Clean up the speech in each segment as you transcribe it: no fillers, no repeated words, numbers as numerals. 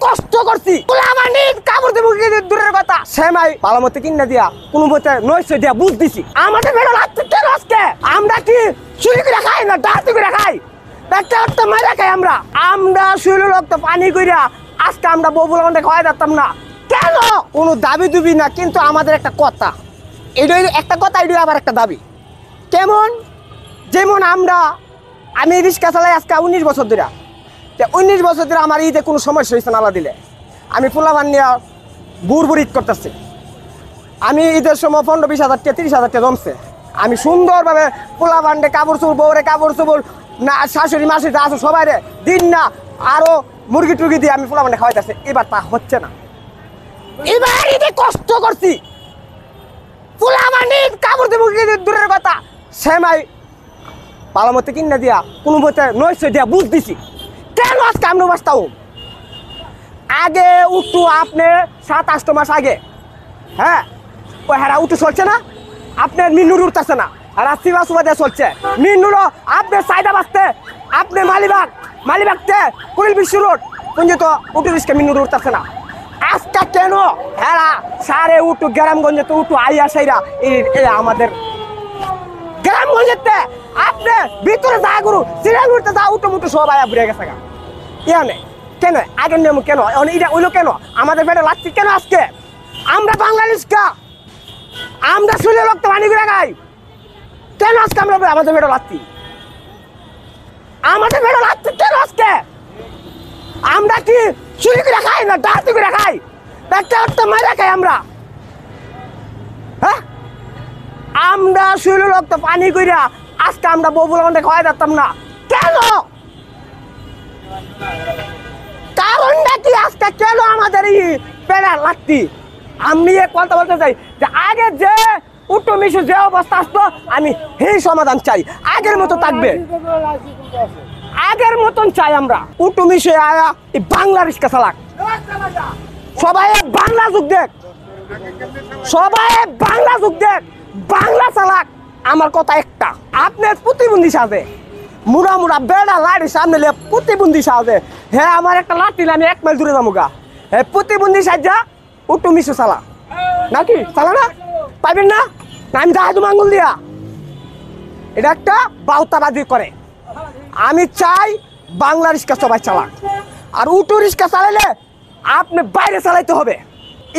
কষ্ট করছি পোলাবানি কাপড় দেবো দূরের কথা সেমাই ভালো মতো কিনে দিয়া কোনো মতে 900 দিয়া বুঝ দিছি আমাদের বেড়া লাগছে কেন আজকে আমরা কি চুরি করে খাই না ডাকাতি করে খাই একটা মারা খাই আমরা শুইল রক্ত পানি কইরা আজকে আমরা ববুল গন্ডে খাওয়াই যেতাম না কেন কোনো দাবি দুবি না কিন্তু আমাদের একটা কথা এটাই একটা কথা এটাই আবার একটা দাবি কেমন যেমন আমি রিক্সা চালাই আজকে 19 বছর ধরে 19 বছর ধরে আমার ঈদে কোনো সমস্যা হয়েছে না দিলে আমি পোলাবান নিয়ে বুড় ঈদ করতেছি আমি ঈদের সময় 15-20 হাজার 30 হাজার টাকা জমছে আমি সুন্দরভাবে পোলাবান্ডে কাপড় চোপড় বউরে কাপড় চোপড় না শাশুড়ি মাসুড়ি আসো সবাই রে দিন না আরো মুরগি টুরগি দিয়ে আমি পোলাবান্ডে খাওয়াইতেছি এবার তা হচ্ছে না এবার ঈদে কষ্ট করছি পোলাবান্ডে কাপড় দেবো দূরের কথা সেমাই ভালো মতো কিনে দিয়া কোনো মতে 900 দিয়া বুঝ দিছি কেন আজকে আমরা বাঁচতাম আগে উঠু আপনি 7-8 মাস আগে হ্যাঁ ওই হারা উঠু চলছে না আপনার মিন্নুর উঠতেছে না আর সিবা সুবা দিয়ে চলছে মিন্নুরও আপনার সাইডা বাঁচতে আপনি মালিবাগতে কুড়িল বিশ্ব রোড পুঞ্জি তো উঠু রিস্কে মিন্নুর উঠতেছে না আজকে কেন হেরা সারে উঠু গ্রামগঞ্জে তো উঠু আইয়া সাইরা আমাদের গ্রামগঞ্জেতে আপনি ভিতরে যা গুরু সিরিয়াল উঠতে যা উঠো মুঠো সব আয়া ঘুরে গেছে ইয়ানে কেন আগের নিয়ম কেন এটা ওইলো কেন আমাদের পেটে লাগছে কেন আজকে আমরা বাংলাদেশ কা আমরা শুলে রক্ত পানি করে খাই কেন আজকে আমরা আমাদের পেটে লাগছি কেন আজকে আমরা কি চুরি করে খাই না ডাকাতি করে খাই একটা মারা খাই আমরা শুলে রক্ত পানি কইরা আজকে আমরা ববুল গন্ডে খাওয়াই যেতাম না কেন কারণটা কি আজকে কেন আমাদের এই পেড়া লাগতি আমি এক কথা বলতে চাই যে আগে যে উট্টো মিশু যে অবস্থা আসতো আমি সেই সমাধান চাই আগের মতো থাকবে আগের মতন চাই আমরা উট্টো মিশু আয়া এই বাংলা রিক্সা চালাক সবাই বাংলা যুগ দেখ বাংলা চালাক আমার কথা একটা আপনার প্রতিবন্ধী সাজে মুড়া বেড়া লাড়ি সামনে প্রতিবন্ধী সাজে হ্যাঁ আমার একটা লাঠি আমি 1 মাইল দূরে যাবো গা হ্যাঁ প্রতিবন্ধী সাজা উট্টো মিশু চালা নাকি চালা না পাইবেন না আমি যাই তুমি আঙ্গুল দিয়া এটা একটা বাউতাবাজি করে আমি চাই বাংলা রিক্সা সবাই চালাক আর উট্টো রিক্সা চালাইলে আপনি বাইরে চালাইতে হবে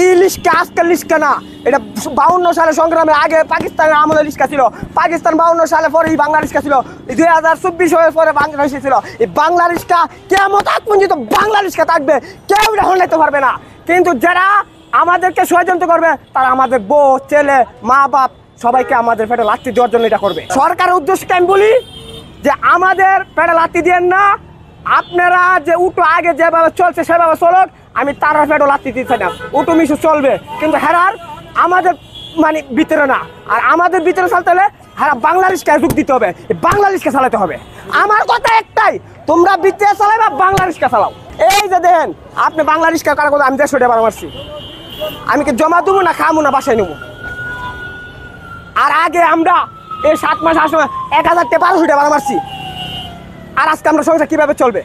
এই রিক্সা আজকাল রিক্সা না এটা 52 সালে সংগ্রামের আগে পাকিস্তানের আমলে রিক্সা ছিল পাকিস্তান 52 সালে পরে এই বাংলা রিক্সা ছিল 2024 হয়ে পরে বাংলা রিক্সা ছিল এই বাংলা রিক্সা কেমন পর্যন্ত বাংলা রিক্সা থাকবে কেউ এটা হলাইতে পারবে না কিন্তু যারা আমাদেরকে ষড়যন্ত্র করবে তারা আমাদের বউ ছেলে মা বাপ সবাইকে আমাদের পেটে লাথি দেওয়ার জন্য এটা করবে সরকারের উদ্দেশ্যকে আমি বলি যে আমাদের পেটে লাথি দিয়েন না আপনারা যে উঠো আগে যেভাবে চলছে সেভাবে চলুক আমি তার পেটে লাথি দিতে না উঠো মিশু চলবে কিন্তু হেরার আমাদের মানে ভিতরে না আর আমাদের ভিতরে চলতে হলে হেরা বাংলা রিক্সায় যোগ দিতে হবে বাংলা রিক্সা চালাতে হবে আমার কথা একটাই তোমরা ভিতরে চালাই বা বাংলা রিক্সা চালাও এই যে দেখেন আপনি বাংলা রিক্সা কার কথা আমি 150 টাকা মারছি আমি কি জমা দেবো না খামো না বাসায় নেবো আর আগে আমরা এই 7 মাস 8 মাস 1000 টাকা 1200 টাকা মারছি আর আজকে আমরা সংসার কিভাবে চলবে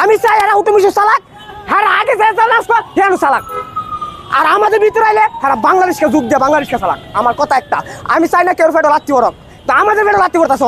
আমি চাই এরা উঠে মিশে চালাক হ্যাঁ আগে যে চালাক আর আমাদের ভিতরে আইলে হ্যাঁ বাংলা রিক্সা যুগ দিয়ে বাংলা রিক্সা চালাক আমার কথা একটা আমি চাই না কেউ ফেটো লাত্তি ওরক তা আমাদের ফেটো লাত্তি করতেছ